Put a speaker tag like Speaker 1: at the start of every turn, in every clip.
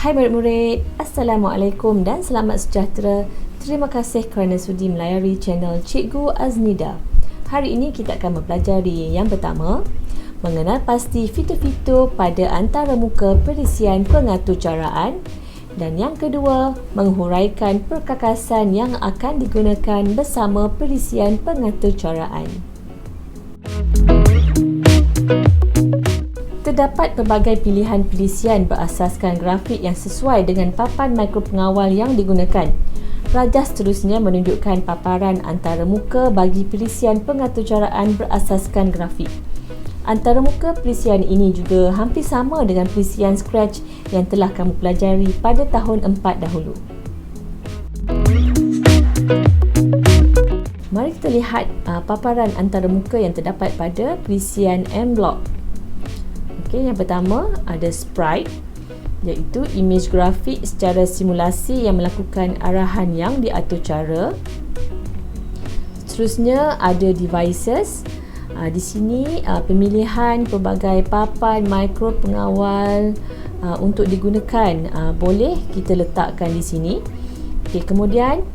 Speaker 1: Hai murid-murid, Assalamualaikum dan selamat sejahtera. Terima kasih kerana sudi melayari channel Cikgu Aznida. Hari ini kita akan mempelajari yang pertama, mengenal pasti fitur-fitur pada antaramuka perisian pengaturcaraan, dan yang kedua, menghuraikan perkakasan yang akan digunakan bersama perisian pengaturcaraan. Terdapat pelbagai pilihan perisian berasaskan grafik yang sesuai dengan papan mikropengawal yang digunakan. Rajah seterusnya menunjukkan paparan antaramuka bagi perisian pengaturcaraan berasaskan grafik. Antaramuka perisian ini juga hampir sama dengan perisian Scratch yang telah kamu pelajari pada tahun 4 dahulu. Mari kita lihat paparan antaramuka yang terdapat pada perisian M-Block. Okay, yang pertama ada sprite, iaitu imej grafik secara simulasi yang melakukan arahan yang diatur cara. Seterusnya ada devices. Di sini pemilihan pelbagai papan mikropengawal untuk digunakan boleh kita letakkan di sini. Okay, kemudian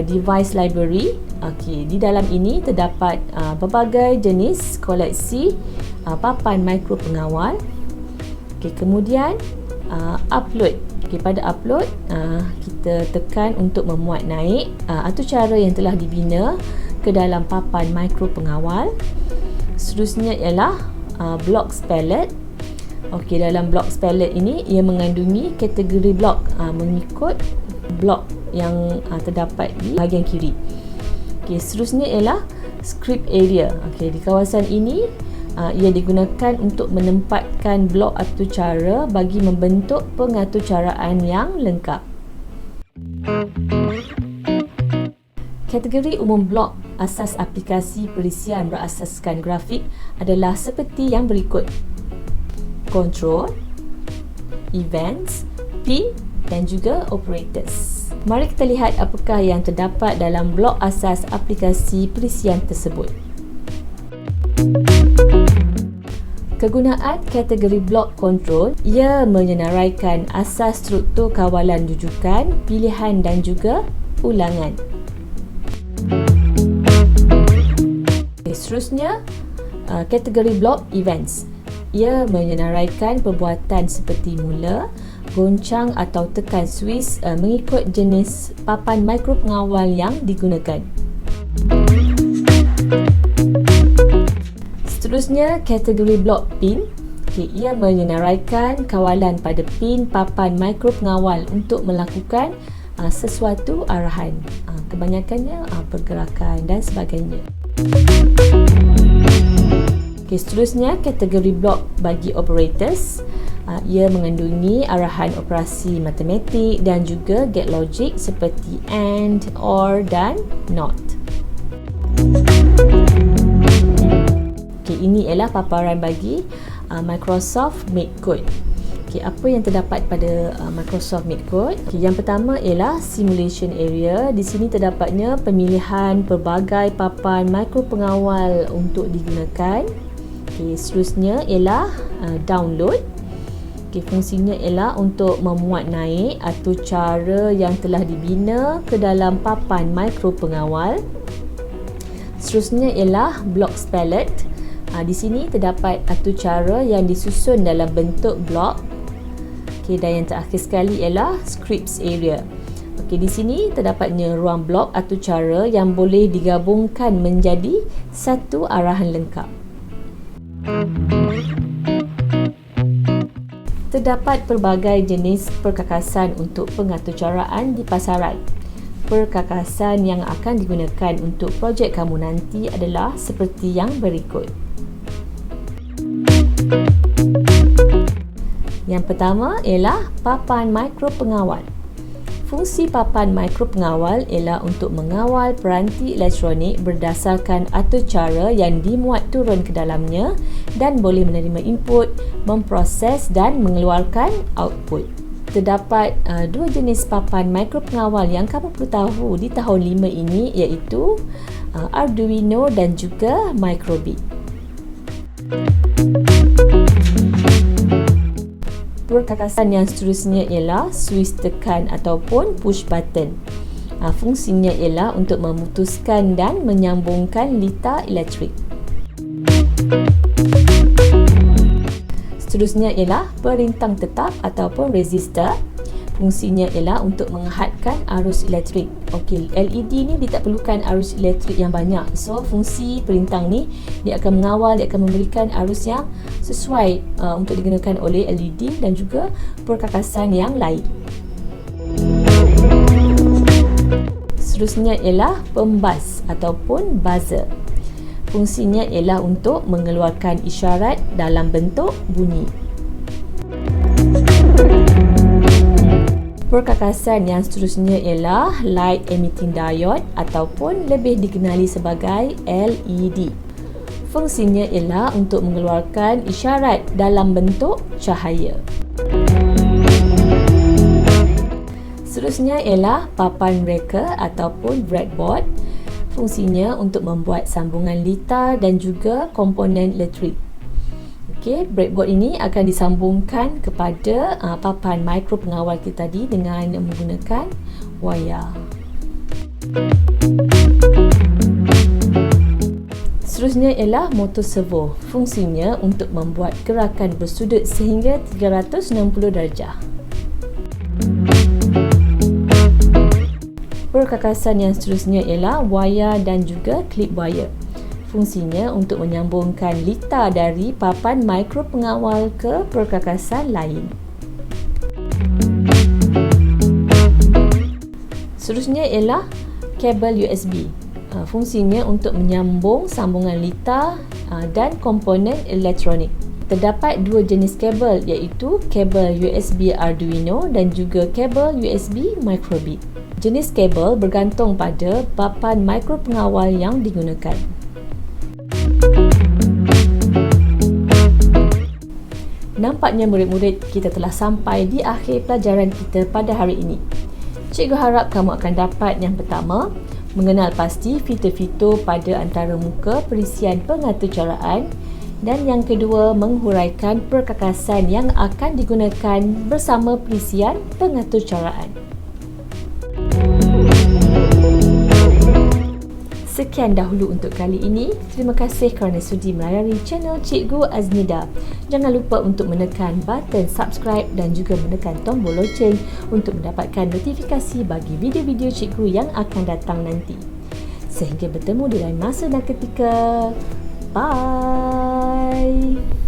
Speaker 1: device library. Okay, di dalam ini terdapat pelbagai jenis koleksi papan mikropengawal. Okay, kemudian upload. Okay, pada upload kita tekan untuk memuat naik aturcara yang telah dibina ke dalam papan mikropengawal. Seterusnya ialah blocks palette. Okay, dalam blocks palette ini ia mengandungi kategori blok mengikut blok yang terdapat di bahagian kiri. Okay, seterusnya ialah script area. Okay, di kawasan ini ia digunakan untuk menempatkan blok aturcara bagi membentuk pengaturcaraan yang lengkap. Kategori umum blok asas aplikasi perisian berasaskan grafik adalah seperti yang berikut: control, events, pin dan juga operators. Mari kita lihat apakah yang terdapat dalam blok asas aplikasi perisian tersebut. Kegunaan kategori blok control, ia menyenaraikan asas struktur kawalan rujukan, pilihan dan juga ulangan. Seterusnya, kategori blok events, ia menyenaraikan perbuatan seperti mula, goncang atau tekan switch mengikut jenis papan mikropengawal yang digunakan. Seterusnya, kategori blok pin. Okay, ia menyenaraikan kawalan pada pin papan mikropengawal untuk melakukan sesuatu arahan, kebanyakannya pergerakan dan sebagainya. Okay, seterusnya, kategori blok bagi operators. Ia mengandungi arahan operasi matematik dan juga gate logic seperti AND, OR dan NOT. Okay, ini ialah paparan bagi Microsoft MakeCode. Okay, apa yang terdapat pada Microsoft MakeCode? Okay, yang pertama ialah simulation area. Di sini terdapatnya pemilihan pelbagai papan mikropengawal untuk digunakan. Okay, seterusnya ialah download. Okay, fungsinya ialah untuk memuat naik aturcara yang telah dibina ke dalam papan mikropengawal. Seterusnya ialah blocks palette. Di sini terdapat aturcara yang disusun dalam bentuk blok. Okay, dan yang terakhir sekali ialah scripts area. Okay, di sini terdapatnya ruang blok aturcara yang boleh digabungkan menjadi satu arahan lengkap. Terdapat pelbagai jenis perkakasan untuk pengaturcaraan di pasaran. Perkakasan yang akan digunakan untuk projek kamu nanti adalah seperti yang berikut. Yang pertama ialah papan mikropengawal. Fungsi papan mikropengawal ialah untuk mengawal peranti elektronik berdasarkan aturcara yang dimuat turun ke dalamnya dan boleh menerima input, memproses dan mengeluarkan output. Terdapat dua jenis papan mikropengawal yang kamu perlu tahu di tahun 5 ini, iaitu Arduino dan juga Microbit. Perkakasan yang seterusnya ialah switch tekan ataupun push button. Fungsinya ialah untuk memutuskan dan menyambungkan litar elektrik. Seterusnya ialah perintang tetap ataupun resistor. Fungsinya ialah untuk menghadkan arus elektrik. Okey, LED ni dia tak perlukan arus elektrik yang banyak. So, fungsi perintang ni dia akan mengawal, dia akan memberikan arus yang sesuai untuk digunakan oleh LED dan juga perkakasan yang lain. Seterusnya ialah pembas ataupun buzzer. Fungsinya ialah untuk mengeluarkan isyarat dalam bentuk bunyi. Perkakasan yang seterusnya ialah light emitting diode ataupun lebih dikenali sebagai LED. Fungsinya ialah untuk mengeluarkan isyarat dalam bentuk cahaya. Seterusnya ialah papan reka ataupun breadboard. Fungsinya untuk membuat sambungan litar dan juga komponen elektrik. Okey, breadboard ini akan disambungkan kepada papan mikro pengawal kita tadi dengan menggunakan wayar. Seterusnya ialah motor servo. Fungsinya untuk membuat gerakan bersudut sehingga 360 darjah. Perkakasan yang seterusnya ialah wayar dan juga klip wayar. Fungsinya untuk menyambungkan litar dari papan mikro pengawal ke perkakasan lain. Seterusnya ialah kabel USB. Fungsinya untuk menyambung sambungan litar dan komponen elektronik. Terdapat dua jenis kabel iaitu kabel USB Arduino dan juga kabel USB microbit. Jenis kabel bergantung pada papan mikro pengawal yang digunakan. Nampaknya murid-murid kita telah sampai di akhir pelajaran kita pada hari ini. Cikgu harap kamu akan dapat yang pertama, mengenal pasti fitur-fitur pada antara muka perisian pengaturcaraan, dan yang kedua, menghuraikan perkakasan yang akan digunakan bersama perisian pengaturcaraan. Sekian dahulu untuk kali ini. Terima kasih kerana sudi melayari channel Cikgu Aznida. Jangan lupa untuk menekan button subscribe dan juga menekan tombol loceng untuk mendapatkan notifikasi bagi video-video cikgu yang akan datang nanti. Sehingga bertemu di lain masa dan ketika. Bye!